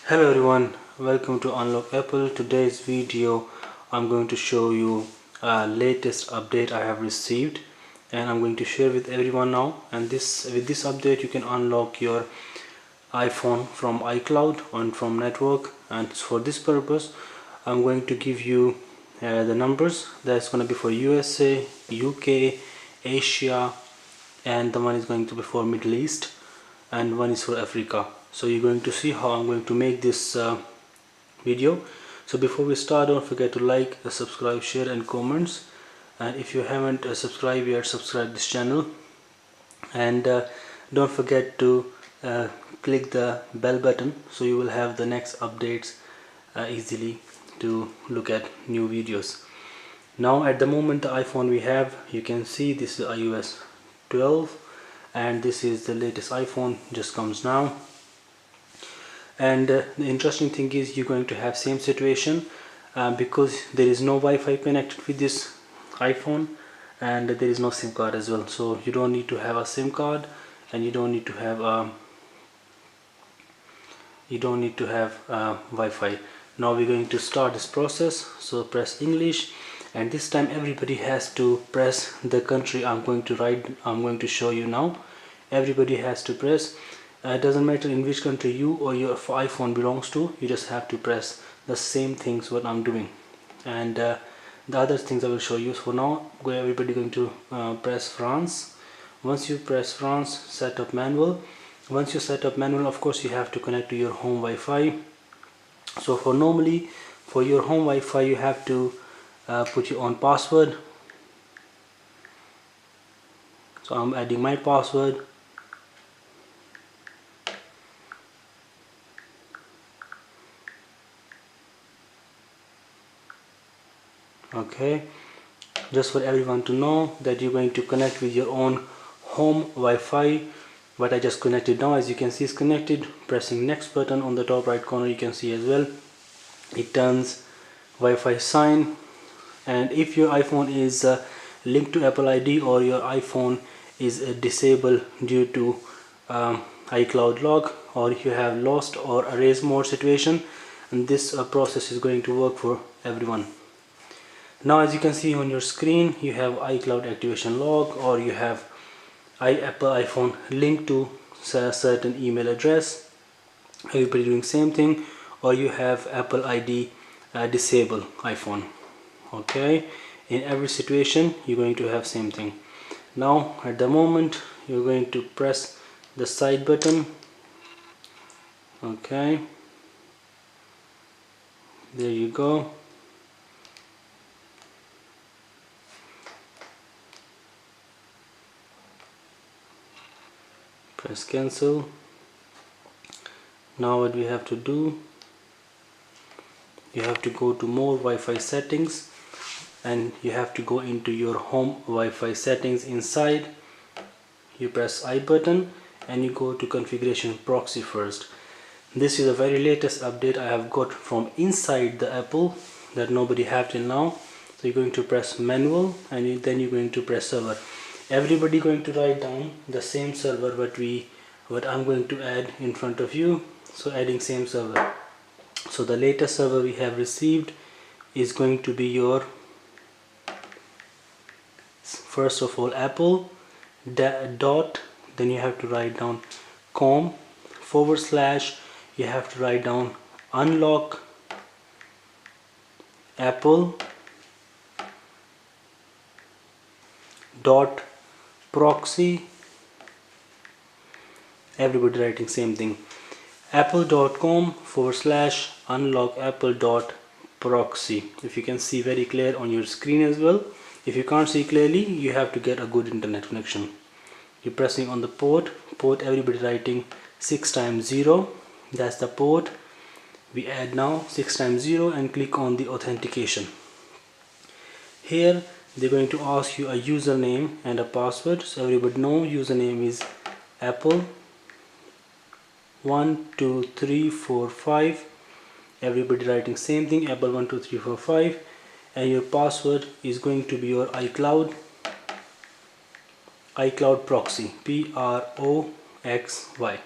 Hello everyone, welcome to Unlock Apple. Today's video I'm going to show you latest update I have received and I'm going to share with everyone now. And with this update you can unlock your iPhone from iCloud and from network, and for this purpose I'm going to give you the numbers. That's going to be for USA, UK, Asia, and the one is going to be for Middle East, and one is for Africa. So you're going to see how I'm going to make this video. So before we start, don't forget to like, subscribe, share and comments, and if you haven't subscribed yet, subscribe this channel, and don't forget to click the bell button so you will have the next updates easily to look at new videos. Now at the moment the iPhone we have, you can see this is iOS 12 and this is the latest iPhone, just comes now. And the interesting thing is you're going to have same situation because there is no Wi-Fi connected with this iPhone, and there is no SIM card as well. So you don't need to have a SIM card, and you don't need to have Wi-Fi. Now we're going to start this process. So press English, and this time everybody has to press the country I'm going to show you now. Everybody has to press. It doesn't matter in which country you or your iPhone belongs to, you just have to press the same things what I'm doing, and the other things I will show you. For now, everybody going to press France. Once you press France, set up manual. Once you set up manual, of course you have to connect to your home Wi-Fi. So for your home Wi-Fi you have to put your own password. So I'm adding my password. Okay, just for everyone to know that you're going to connect with your own home Wi-Fi. What I just connected now, as you can see, is connected. Pressing next button on the top right corner, you can see as well, it turns Wi-Fi sign. And if your iPhone is linked to Apple ID, or your iPhone is disabled due to iCloud lock, or if you have lost or erase mode situation, and this process is going to work for everyone. Now as you can see on your screen, you have iCloud activation log, or you have Apple iPhone linked to a certain email address. Everybody doing same thing, or you have Apple ID disable iPhone. Okay, in every situation you're going to have same thing. Now at the moment you're going to press the side button. Okay, there you go. Press cancel. Now what we have to do, you have to go to more Wi-Fi settings, and you have to go into your home Wi-Fi settings. Inside you press I button and you go to configuration proxy first. This is a very latest update I have got from inside the Apple that nobody have till now. So you're going to press manual, and then you're going to press server. Everybody going to write down the same server what I'm going to add in front of you. So adding same server. So the latest server we have received is going to be your, first of all, Apple dot, then you have to write down com / you have to write down unlock apple dot proxy. Everybody writing same thing, apple.com / unlock apple dot proxy. If you can see very clear on your screen as well. If you can't see clearly, you have to get a good internet connection. You're pressing on the port, everybody writing 6 times 0, that's the port. We add now 6 times 0 and click on the authentication. Here they're going to ask you a username and a password. So everybody know username is apple 1 2 3 4 5. Everybody writing same thing, apple 1 2 3 4 5. And your password is going to be your iCloud proxy, proxy.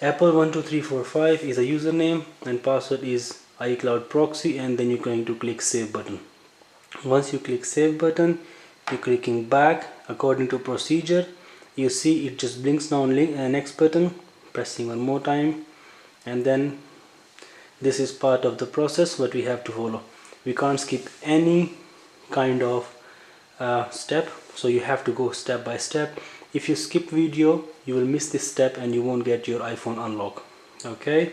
Apple12345 is a username and password is iCloud proxy, and then you're going to click save button. Once you click save button, you're clicking back according to procedure. You see it just blinks down next button, pressing one more time, and then this is part of the process what we have to follow. We can't skip any kind of step, so you have to go step by step. If you skip video, you will miss this step and you won't get your iPhone unlock. Okay,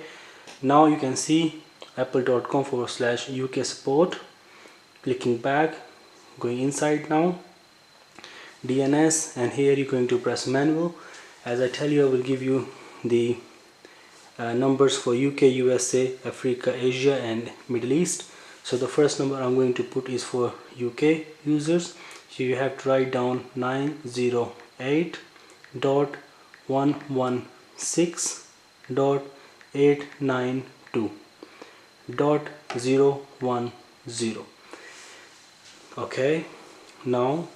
now you can see apple.com/UK support. Clicking back, going inside now, DNS, and here you're going to press manual. As I tell you, I will give you the numbers for UK, USA, Africa, Asia and Middle East. So the first number I'm going to put is for UK users. So you have to write down 908.116.892.010. Okay, now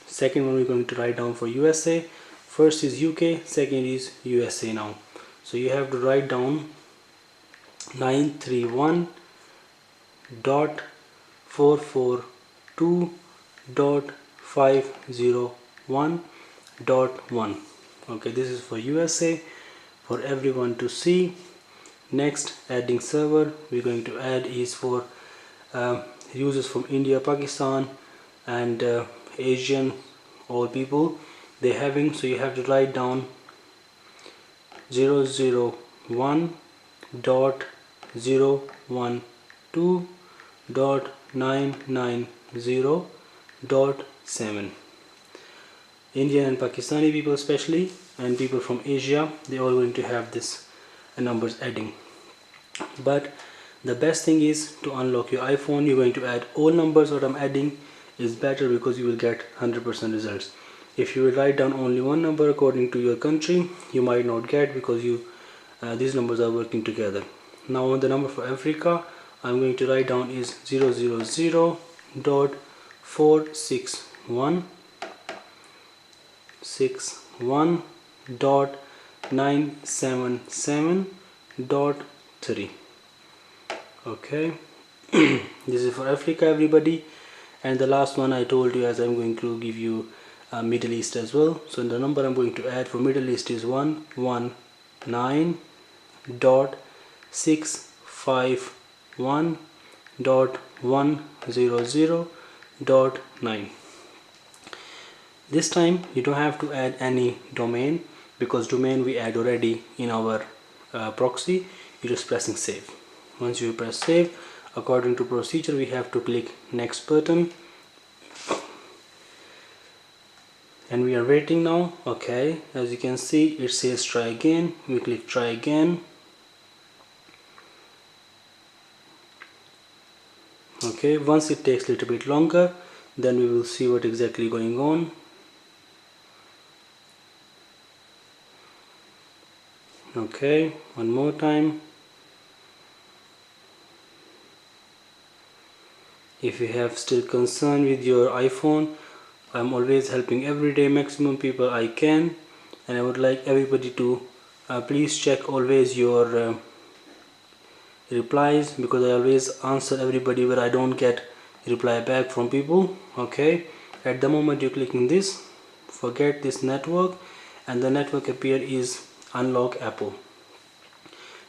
second one we're going to write down for USA. First is UK, second is USA now. So you have to write down 931.442.501.1. okay, this is for USA, for everyone to see. Next, adding server we're going to add is for users from India, Pakistan and Asian, all people they having. So you have to write down 001.012.990.7. Indian and Pakistani people especially, and people from Asia, they all going to have this numbers adding. But the best thing is to unlock your iPhone, you're going to add all numbers. What I'm adding is better because you will get 100% results. If you will write down only one number according to your country, you might not get, because these numbers are working together. Now on the number for Africa, I'm going to write down is 000.46161.977.3. okay. This is for Africa, everybody. And the last one I told you, as I'm going to give you Middle East as well. So the number I'm going to add for Middle East is 119.651.100.9. This time you don't have to add any domain, because domain we add already in our proxy. You're just pressing save. Once you press save, according to procedure we have to click next button, and we are waiting now. Okay, as you can see it says try again. We click try again. Okay, once it takes a little bit longer, then we will see what exactly going on. Okay, one more time. If you have still concern with your iPhone, I'm always helping every day maximum people I can, and I would like everybody to please check always your replies, because I always answer everybody where I don't get reply back from people. Okay, at the moment you're clicking this, forget this network, and the network appear is unlock Apple.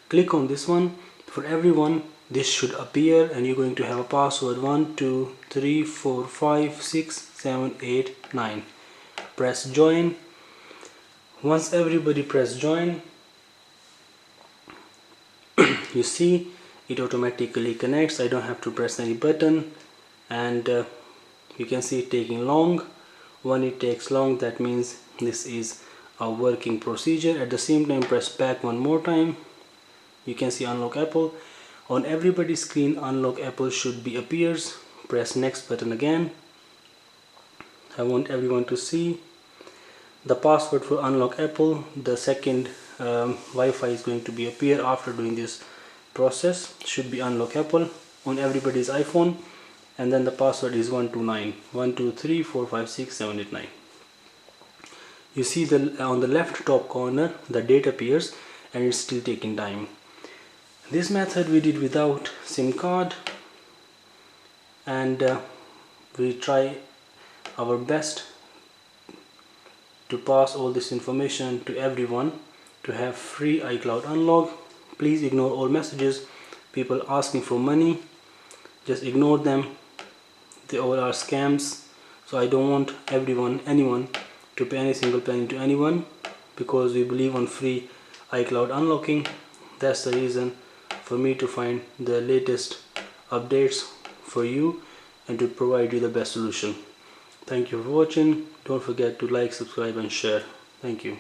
Click on this one. For everyone this should appear, and you're going to have a password 1 2 3 4 5 6 7 8 9. Press join. Once everybody press join, you see it automatically connects. I don't have to press any button, and you can see it taking long. When it takes long, that means this is a working procedure. At the same time, press back one more time. You can see unlock Apple. On everybody's screen, unlock Apple should be appears. Press next button again. I want everyone to see the password for unlock Apple. The second Wi-Fi is going to be appear after doing this process. Should be unlock Apple on everybody's iPhone, and then the password is 129 123 456 789. You see on the left top corner the date appears, and it's still taking time. This method we did without SIM card, and we try our best to pass all this information to everyone to have free iCloud unlock. Please ignore all messages, people asking for money, just ignore them. They all are scams. So I don't want anyone to pay any single penny to anyone, because we believe on free iCloud unlocking. That's the reason for me to find the latest updates for you and to provide you the best solution. Thank you for watching. Don't forget to like, subscribe and share. Thank you.